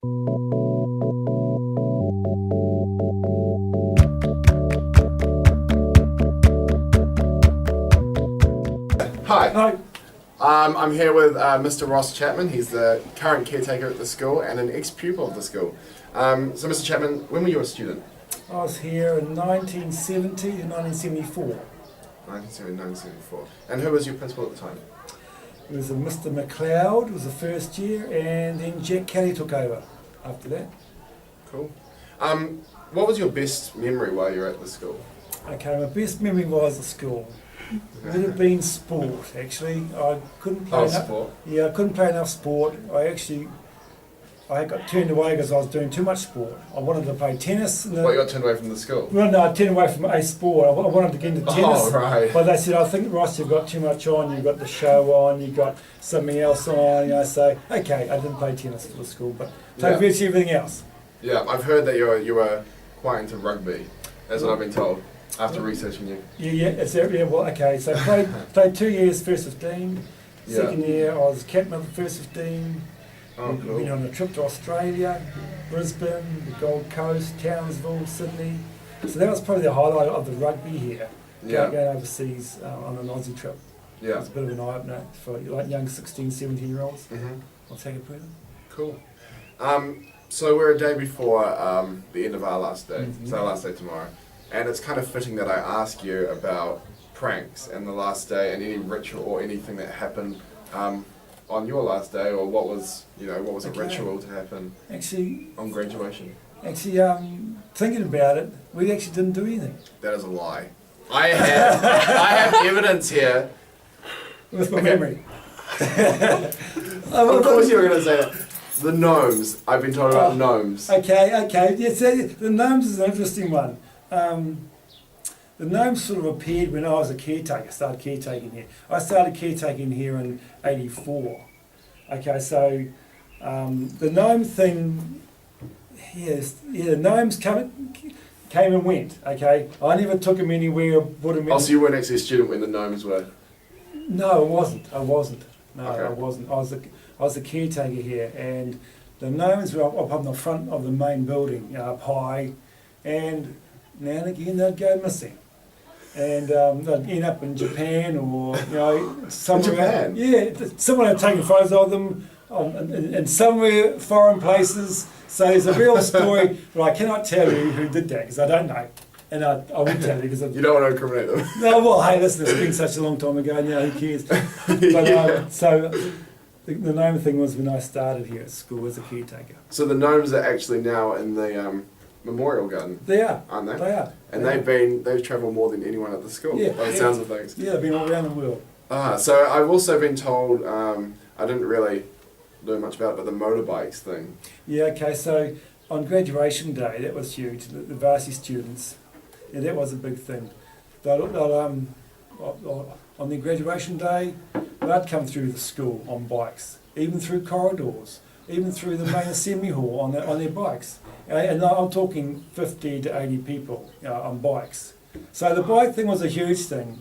Hi. Hi. I'm here with Mr. Ross Chapman. He's the current caretaker at the school and an ex-pupil of the school. So Mr. Chapman, when were you a student? I was here in 1970 and 1974. 1970, 1974. And who was your principal at the time? It was a Mr. McLeod, was the first year, and then Jack Kelly took over after that. Cool. What was your best memory while you were at the school? Okay, my best memory was the school. It would have been sport, actually. I couldn't play enough. Sport? Yeah, I couldn't play enough sport. I got turned away because I was doing too much sport. I wanted to play tennis. What, you got turned away from the school? Well, no, I turned away from a sport. I wanted to get into tennis. Oh, right. But they said, I think, Ross, you've got too much on. You've got the show on. You've got something else on. So, okay, I didn't play tennis for the school, but played virtually everything else. Yeah, I've heard that you were quite into rugby. That's what I've been told after researching you. Well, okay. So played 2 years, first 15. Second year, I was captain of the first 15. Oh, cool. Went on a trip to Australia, Brisbane, the Gold Coast, Townsville, Sydney. So that was probably the highlight of the rugby here. Going overseas on an Aussie trip. Yeah. It was a bit of an eye-opener for like young 16, 17-year-olds. Mm-hmm. On Takapuna. Cool. So we're a day before the end of our last day. It's our last day tomorrow. And it's kind of fitting that I ask you about pranks and the last day and any ritual or anything that happened on your last day, or what was a ritual to happen on graduation? Actually, thinking about it, we actually didn't do anything. That is a lie. I have evidence here. With my memory. Of course you were going to say that. The gnomes. I've been told about gnomes. Okay. Yes, the gnomes is an interesting one. The gnomes sort of appeared when I was a caretaker, started caretaking here. I started caretaking here in '84. Okay, so the gnome thing, the gnomes came and went, okay? I never took them anywhere, put them in. Oh, so you weren't actually a student when the gnomes were? No, I wasn't. No, okay. I wasn't. I was a caretaker here, and the gnomes were up on the front of the main building, up high, and now and again they'd go missing. And they'd end up in Japan or, somewhere. In Japan? Yeah, someone had taken photos of them in somewhere foreign places. So there's a real story, but I cannot tell you who did that because I don't know. And I won't tell you because you don't want to incriminate them. No, well, hey, listen, it's been such a long time ago now, who cares? But so the gnome thing was when I started here at school as a caretaker. So the gnomes are actually now in the Memorial Garden. They are, aren't they? They are. And they've travelled more than anyone at the school, by the sounds of things. Yeah, they've been all around the world. So I've also been told, I didn't really know much about it, but the motorbikes thing. Yeah, okay, so on graduation day, that was huge. The varsity students, that was a big thing. On their graduation day, they'd come through the school on bikes, even through corridors, even through the main assembly hall on their bikes. And I'm talking 50 to 80 people on bikes. So the bike thing was a huge thing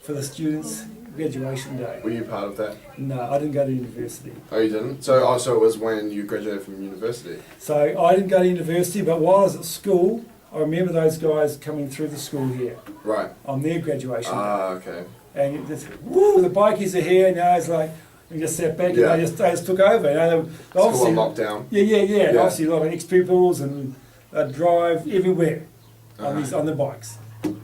for the students' graduation day. Were you part of that? No, I didn't go to university. Oh, you didn't? So it was when you graduated from university? So I didn't go to university, but while I was at school, I remember those guys coming through the school here. Right. On their graduation day. Okay. And just, woo, the bikies are here, it's like, we just sat back and they just took over. School on lockdown. Yeah. Obviously a lot of ex-pupils and they'd drive everywhere on the bikes.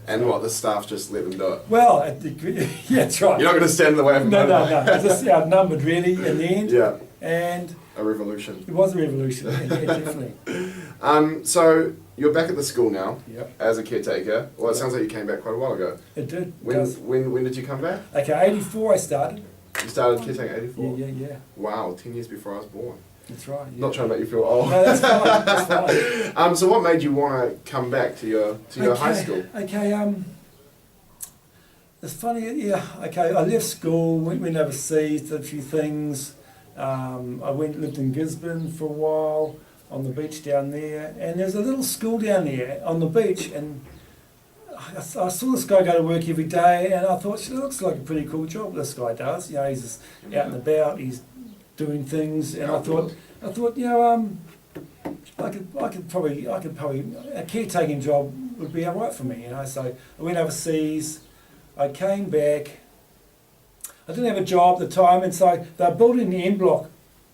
And what, the staff just let them do it? Well, yeah, that's right. You're not going to stand in the way of them? No. Just outnumbered really in the end. Yeah. And a revolution. It was a revolution, yeah, definitely. So you're back at the school now, yep, as a caretaker. Well, it sounds like you came back quite a while ago. It did. When did you come back? Okay, 84 I started. You started caretaking 84? Yeah. Wow, 10 years before I was born. That's right. Yeah. Not trying to make you feel old. No, that's fine. That's fine. So what made you want to come back to your high school? Okay, it's funny, yeah, okay, I left school, went overseas, did a few things. I lived in Gisborne for a while, on the beach down there, and there's a little school down there on the beach, and I saw this guy go to work every day, and I thought, it looks like a pretty cool job this guy does. He's just out and about, he's doing things, and I thought, I thought, I could probably a caretaking job would be alright for me, So I went overseas. I came back. I didn't have a job at the time, and so they were building the end block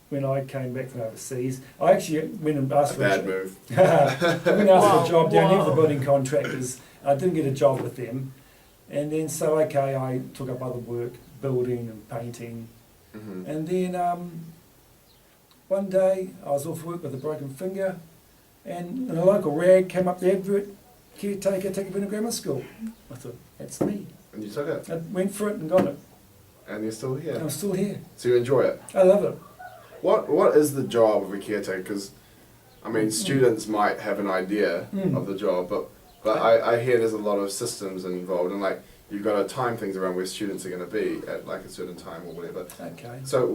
when I came back from overseas. I actually went and asked for a Bad move. I went and asked for a job down here with the building contractors. I didn't get a job with them, and then I took up other work, building and painting, and then one day I was off work with a broken finger, and in a local rag came up the advert, caretaker, Takapuna Grammar School. I thought, that's me. And you took it. I went for it and got it. And you're still here. I'm still here. So you enjoy it. I love it. What is the job of a caretaker? Because, I mean, students might have an idea of the job, but I hear there's a lot of systems involved, and like you've got to time things around where students are going to be at like a certain time or whatever. Okay. So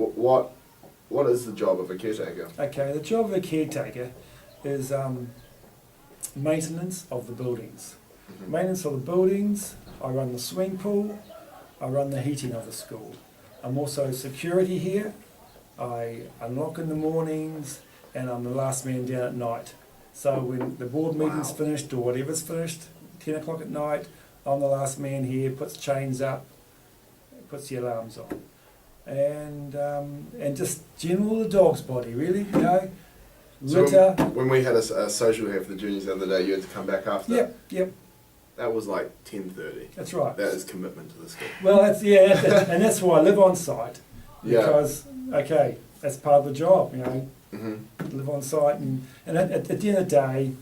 what is the job of a caretaker? Okay, the job of a caretaker is maintenance of the buildings. Maintenance of the buildings. I run the swimming pool. I run the heating of the school. I'm also security here. I unlock in the mornings, and I'm the last man down at night. So when the board meeting's finished or whatever's finished, 10 o'clock at night, I'm the last man here, puts chains up, puts the alarms on. And just general the dog's body, really, So litter. when we had a social here for the juniors the other day, you had to come back after. Yep, That was like 10:30. that's right. That is commitment to the school. Well, and that's why I live on site, because, that's part of the job, live on site, and at the end of the day,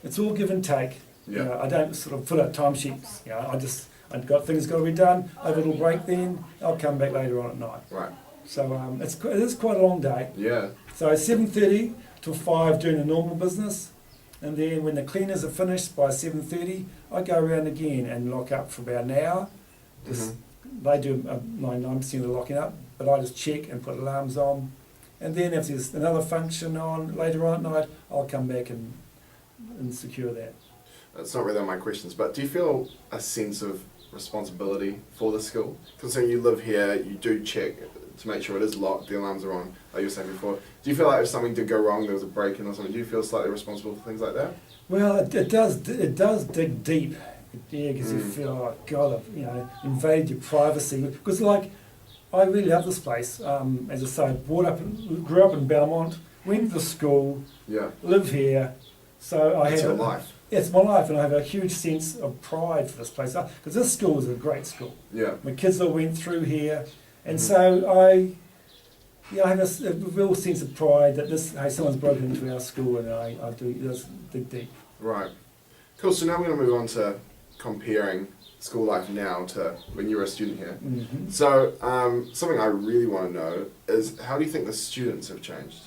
it's all give and take. Yeah. I don't sort of fill out timesheets, I've got things got to be done, I have a little break then, I'll come back later on at night. Right. So it is quite a long day. Yeah. So 7:30 till 5 doing the normal business, and then when the cleaners are finished by 7:30, I go around again and lock up for about an hour. They do 99% of the locking up, but I just check and put alarms on. And then if there's another function on later on at night, I'll come back and secure that. That's not really on my questions, but do you feel a sense of responsibility for the school? Because you live here, you do check to make sure it is locked, the alarms are on, like you were saying before. Do you feel like if something did go wrong, there was a break-in or something, do you feel slightly responsible for things like that? Well, it does dig deep, because you feel like, God, I've invaded your privacy. Because I really love this place. As I say, grew up in Belmont, went to school, live here, so I It's have your life. It's my life, and I have a huge sense of pride for this place, because this school is a great school. Yeah. My kids all went through here, and so I have a real sense of pride that someone's broken into our school, and I do this dig deep. Right. Cool, so now we're going to move on to comparing school life now to when you were a student here. So something I really want to know is, how do you think the students have changed?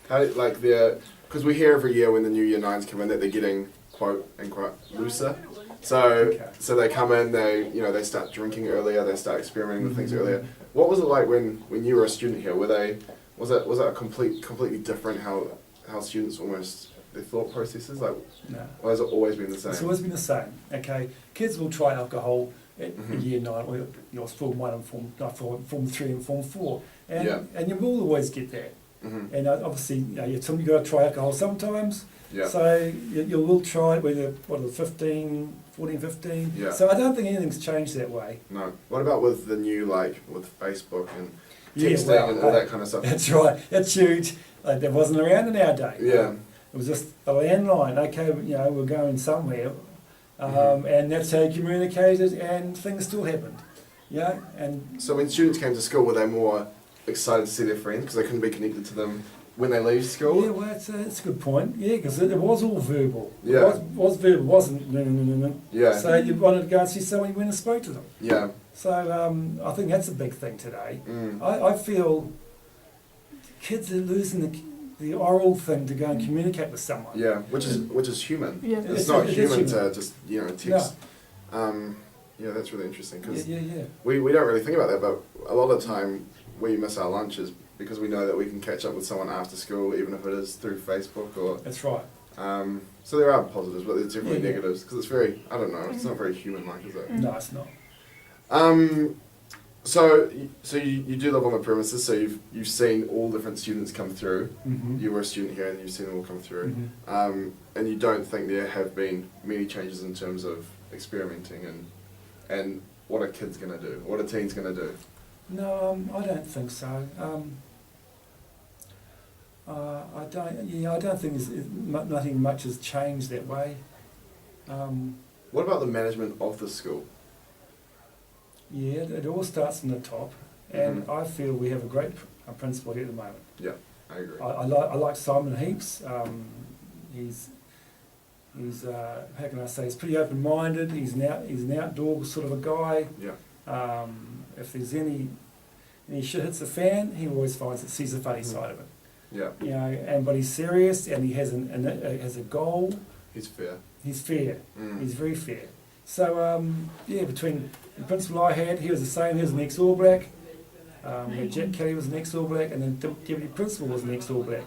Because we hear every year when the new year 9s come in that they're getting quote unquote looser. So they come in, they start drinking earlier, they start experimenting with things earlier. What was it like when you were a student here? Was it a completely different how students almost their thought processes? No. Or has it always been the same? It's always been the same. Okay, kids will try alcohol at year 9, or Form 1 and Form 3 and Form 4, and you will always get that. And obviously, you've got to try alcohol sometimes. Yeah. So you will try it when you're 14, 15. Yeah. So I don't think anything's changed that way. No. What about with the new, with Facebook and texting and all that kind of stuff? That's right. That's huge. That wasn't around in our day. Yeah. It was just a landline. Okay, we're going somewhere, and that's how you communicated, and things still happened. And so when students came to school, were they more excited to see their friends because they couldn't be connected to them when they leave school? Yeah, well, that's a good point. Yeah, because it was all verbal. Yeah. It was verbal, wasn't no. Yeah. So you wanted to go and see someone, you went and spoke to them. Yeah. So I think that's a big thing today. I feel kids are losing the oral thing to go and communicate with someone. Yeah, which is human. Yeah. It's not human human to just text. No. Yeah, that's really interesting because Yeah. we don't really think about that, but a lot of the time we miss our lunches because we know that we can catch up with someone after school, even if it is through Facebook or. That's right. So there are positives, but there's definitely negatives because it's very, I don't know, it's Mm-hmm. not very human-like, is it? No, it's not. So you do live on the premises, so you've seen all different students come through. Mm-hmm. You were a student here and you've seen them all come through. Mm-hmm. And you don't think there have been many changes in terms of experimenting and what are kids going to do? What are teens going to do? No, I don't think so. I don't think nothing much has changed that way. What about the management of the school? Yeah, it all starts from the top, and Mhm. I feel we have a great principal here at the moment. Yeah, I agree. I like Simon heaps. He's how can I say? He's pretty open-minded. He's an outdoor sort of a guy. Yeah. If there's any shit hits the fan, he always sees the funny side of it. Yeah. You know, but he's serious, and he has has a goal. He's fair. He's fair. Mm. He's very fair. So between the principal I had, he was the same. He was an ex-All Black. Jack Kelly was an ex-All Black, and then the deputy principal was an ex-All Black.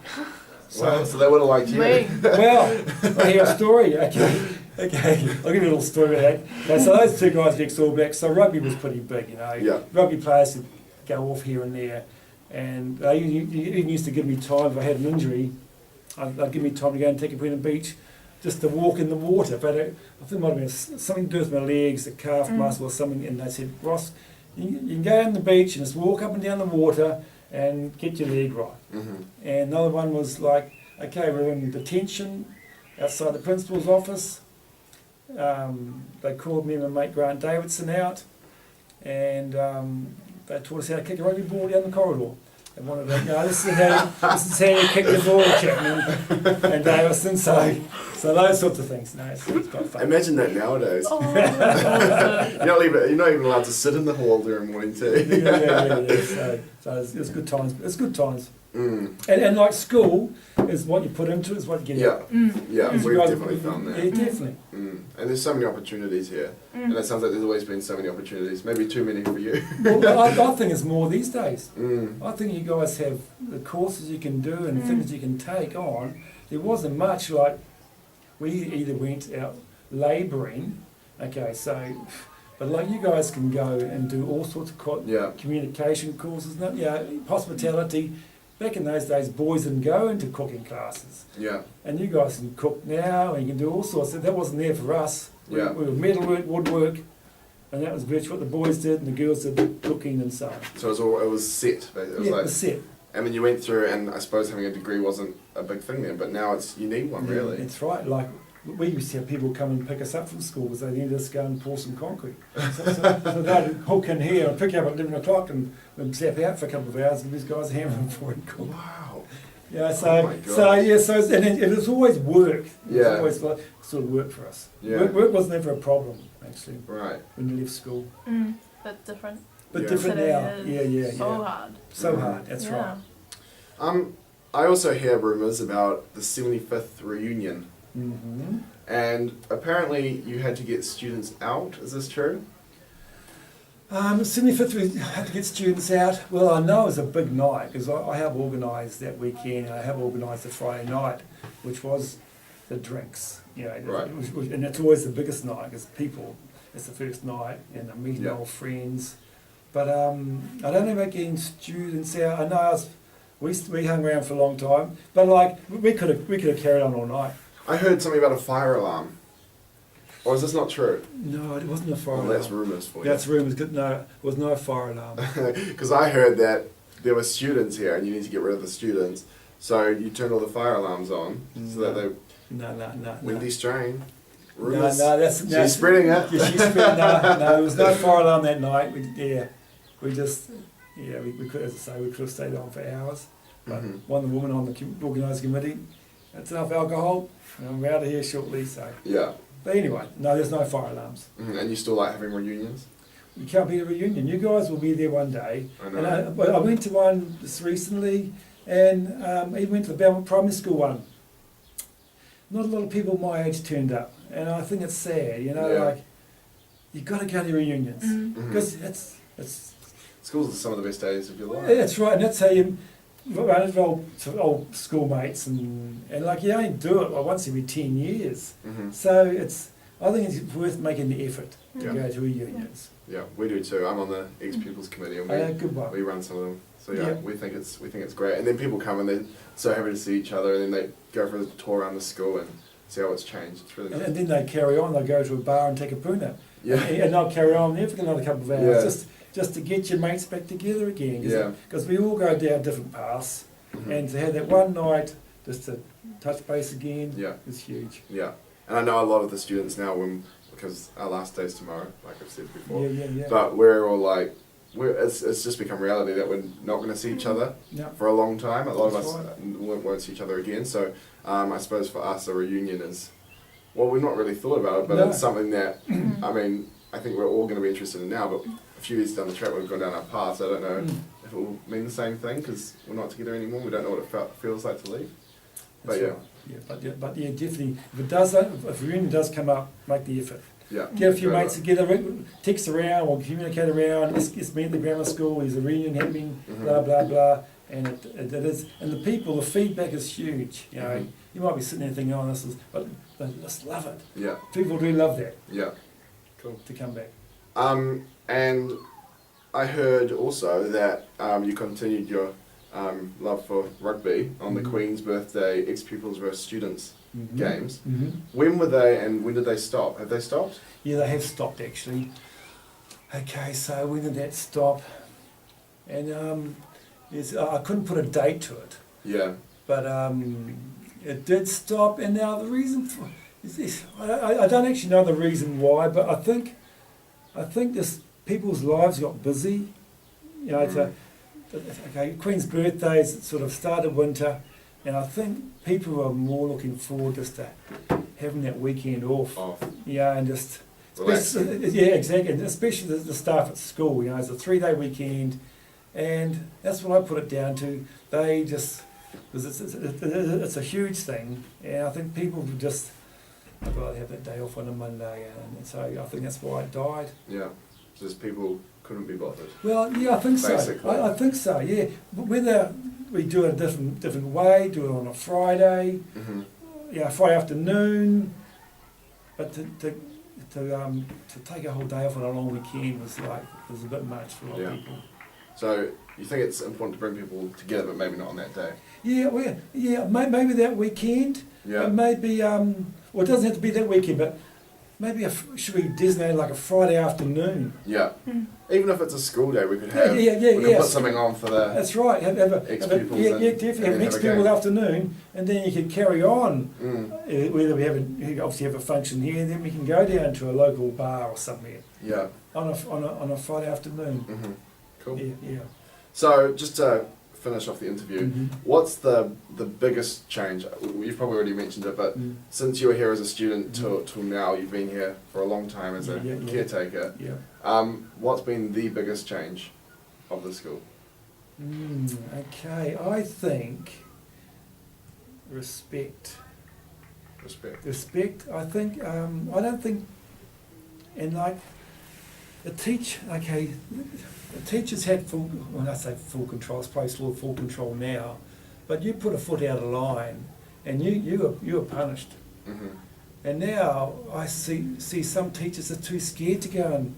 Wow, so they would have liked you. Well, I hear a story. Okay, I'll give you a little story about that. Okay, so those two guys were ex-All Blacks. So rugby was pretty big, you know. Yeah. Rugby players would go off here and there, and they even used to give me time if I had an injury. They'd give me time to go and Takapuna Beach, just to walk in the water. But I think it might have been something to do with my legs, a calf muscle or something. And they said, Ross, you can go on the beach and just walk up and down the water and get your leg right. Mm-hmm. And another one was like, okay, we're in detention outside the principal's office. They called me and my mate Grant Davidson out, and they taught us how to kick a rugby ball down the corridor. They wanted to, this is how you kick the ball, Chapman and Davison. So those sorts of things. No, it's quite fun. Imagine that nowadays. Oh, You're not even allowed to sit in the hall during morning tea. yeah. So it's good times. It's good times. Mm. And like school is what you put into it, is what you get out. Yeah, As we've you guys- definitely found that. Yeah, definitely. Mm. And there's so many opportunities here, and it sounds like there's always been so many opportunities. Maybe too many for you. Well, I think it's more these days. Mm. I think you guys have the courses you can do and things you can take on. There wasn't much like, we either went out labouring, okay, so, but like you guys can go and do all sorts of Yeah. communication courses, hospitality. Back in those days, boys didn't go into cooking classes. Yeah. And you guys can cook now, and you can do all sorts. That wasn't there for us. Yeah. We were metalwork, woodwork, and that was virtually what the boys did, and the girls did the cooking and so on. So it was set. It was It like, was set. and then you went through, and I suppose having a degree wasn't a big thing then, but now you need one, really. That's right. Like, we used to have people come and pick us up from school because they needed us to go and pour some concrete. So they'd hook in here and pick you up at 11 o'clock and we'd zap out for a couple of hours and these guys hammering for it. Wow. Yeah, Oh my God. it was always work. It was Yeah. always like sort of work for us. Yeah. Work wasn't ever a problem, actually, Right. when you left school. But different. But Yeah. different Today now. is Yeah. So hard. So hard, that's Yeah. right. I also hear rumours about the 75th reunion, Mm-hmm. and apparently you had to get students out. Is this true? 75th, we had to get students out. Well, I know it was a big night because I have organised that weekend. I have organised the Friday night, which was the drinks. You know, Right. and it's always the biggest night because it's the first night and I'm meeting Yeah. old friends. But I don't know about getting students out. I know we hung around for a long time, but like we could have carried on all night. I heard something about a fire alarm. Or is this not true? No, it wasn't a fire Well, alarm. that's rumours for you. That's rumours. No, it was no fire alarm. Because I heard that there were students here and you need to get rid of the students. So you turned all the fire alarms on so that they... No. Windy strain. No, Rumours. that's She's spreading it. Yeah, she's spreading. No, there was no fire alarm that night. We could, as I say, we could have stayed on for hours. But Mhm. one of the women on the organising committee, that's enough alcohol, and we're out of here shortly. So, Yeah. but anyway, no, there's no fire alarms. Mhm. And you still like having reunions? You can't be at a reunion. You guys will be there one day. I know. And I went to one just recently, and I even went to the Belmont Primary School one. Not a lot of people my age turned up, and I think it's sad. You know, Yeah. like you've got to go to reunions Mhm. because it's Schools are some of the best days of your life. that's right, and that's how you run into old schoolmates and like you only do it like once every 10 years. Mhm. So I think it's worth making the effort to Yeah. go to reunions. Yeah, we do too. I'm on the ex-pupils committee, and Good one. we run some of them. So Yeah. we think it's great. And then people come and they're so happy to see each other, and then they go for a tour around the school and see how it's changed. It's really nice. And then they carry on. They go to a bar in Takapuna, Yeah. and they'll carry on there for another couple of hours, Yeah. just to get your mates back together again. Yeah. Because we all go down different paths, Mhm. and to have that one night just to touch base again Yeah. is huge. Yeah. And I know a lot of the students now, because our last day's tomorrow, like I've said before. Yeah. But we're all like, it's just become reality that we're not going to see each other Yeah. for a long time. A lot of That's us right. won't see each other again. So I suppose for us, a reunion is, well, we've not really thought about it, but No. it's something that, I mean, I think we're all going to be interested in now. But a few years down the track, we've gone down our paths. I don't know if it will mean the same thing because we're not together anymore. We don't know what it feels like to leave. That's But yeah. right. But yeah, definitely. If a reunion does come up, make the effort. Yeah. Get a few Go mates to it. together, text around or communicate around. Let's meet at the grammar school. There's a reunion happening. Blah blah blah. And it is. And the people, the feedback is huge. You know, Mhm. you might be sitting there thinking, "Oh, this is," but they just love it. Yeah. People do love that Yeah. Cool. to come back. And I heard also that you continued your love for rugby on the Mhm. Queen's birthday ex-pupils versus students Mhm. games. Mhm. When were they and when did they stop? Have they stopped? Yeah, they have stopped actually. Okay, so when did that stop? And I couldn't put a date to it, Yeah. but it did stop. And now the reason for is this, I don't actually know the reason why, but I think this people's lives got busy. You know, okay, Queen's birthdays sort of started winter, and I think people are more looking forward just to having that weekend off. Off. Yeah, and just Relaxing. yeah, exactly, and especially the staff at school. You know, it's a 3-day weekend, and that's what I put it down to. They just because it's a huge thing, and I think people just I'd rather have that day off on a Monday, and so I think that's why it died. Yeah. Just people couldn't be bothered. Well, yeah, I think so. Basically. I think so. Yeah, but whether we do it a different way, do it on a Friday, Mm-hmm. yeah, Friday afternoon, but to take a whole day off on a long weekend was a bit much for a lot Yeah. of people. So you think it's important to bring people together, but maybe not on that day? Yeah, well, yeah, maybe that weekend. Yeah. Maybe well, it doesn't have to be that weekend, but maybe should we designate like a Friday afternoon? Yeah. Even if it's a school day, we could have. Yeah. We could put something on for the. That's right. Have a Ex-pupils yeah, and- definitely and have have next a people game. afternoon, and then you can carry on. Mm. Whether we obviously have a function here, then we can go down to a local bar or somewhere Yeah. on a Friday afternoon. Mm-hmm. Cool. Yeah. So just to finish off the interview, Mhm. what's the biggest change? You've probably already mentioned it, but Mm. since you were here as a student till now, you've been here for a long time as a Yeah. caretaker. Yeah. What's been the biggest change of the school? Okay, I think respect. Respect. I think I don't think, and like the teachers had full. When I say full control, it's probably still full control now, but you put a foot out of line, and you were punished. Mm-hmm. And now I see some teachers are too scared to go and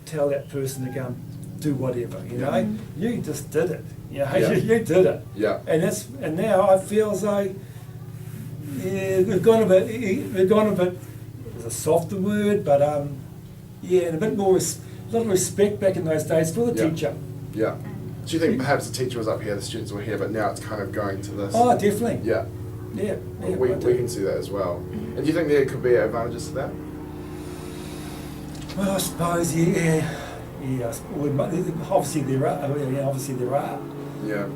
tell that person to go and do whatever. You know, Yeah. you just did it. You know, Yeah. you did it. Yeah. And now I feel as though we've gone a bit. It's a softer word, but yeah, and a bit more little respect back in those days for the Yeah. teacher. Yeah. Do you think perhaps the teacher was up here, the students were here, but now it's kind of going to this? Oh, definitely. Yeah. Yeah. We I do. can see that as well. And do you think there could be advantages to that? Well, I suppose, yeah. Obviously there are. Obviously there are. Yeah.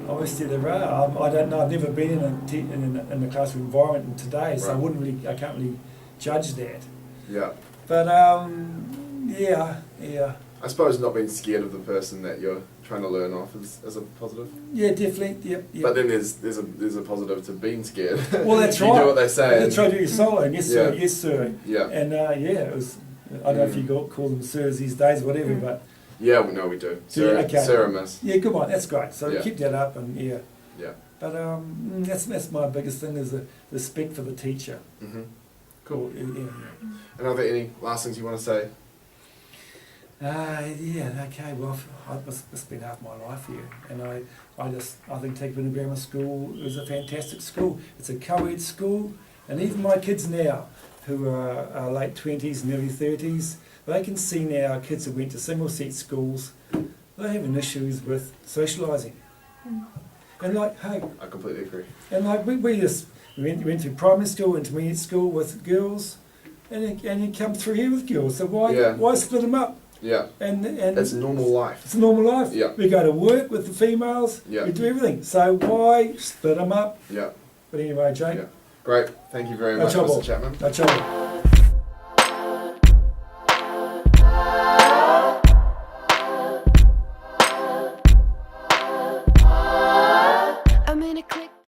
Obviously there are. I don't know. I've never been in a classroom environment today, so Right. I can't really judge that. Yeah. But yeah. I suppose not being scared of the person that you're trying to learn off is a positive. Yeah, definitely. Yep. But then there's a positive to being scared. Well, that's you right. do what they say. That's right. Do your solo. Yes, sir. Yeah. Yes, sir. Yeah. And it was. I don't know if you call them sirs these days, whatever. But Yeah, no, we do. Yeah, okay. Sarah miss. yeah, good one. That's great. So Yeah. keep that up, and yeah. Yeah. But that's my biggest thing is the respect for the teacher. Mm-hmm. Cool. Yeah. And are there any last things you want to say? Yeah, okay, well, it's been half my life here, and I think Takapuna Grammar School is a fantastic school. It's a co-ed school, and even my kids now, who are late 20s, nearly 30s, they can see now kids who went to single-sex schools, they're having issues with socialising. And like, hey, I completely agree. and like we went through primary school, intermediate school with girls, and you come through here with girls, so why split them up? Yeah. And It's normal life. it's a normal life. Yeah. We go to work with the females. Yeah. We do everything. So why split them up? Yeah. But anyway, Jake. Yeah. Great. Thank you very No much, trouble. Mr. Chapman. No trouble.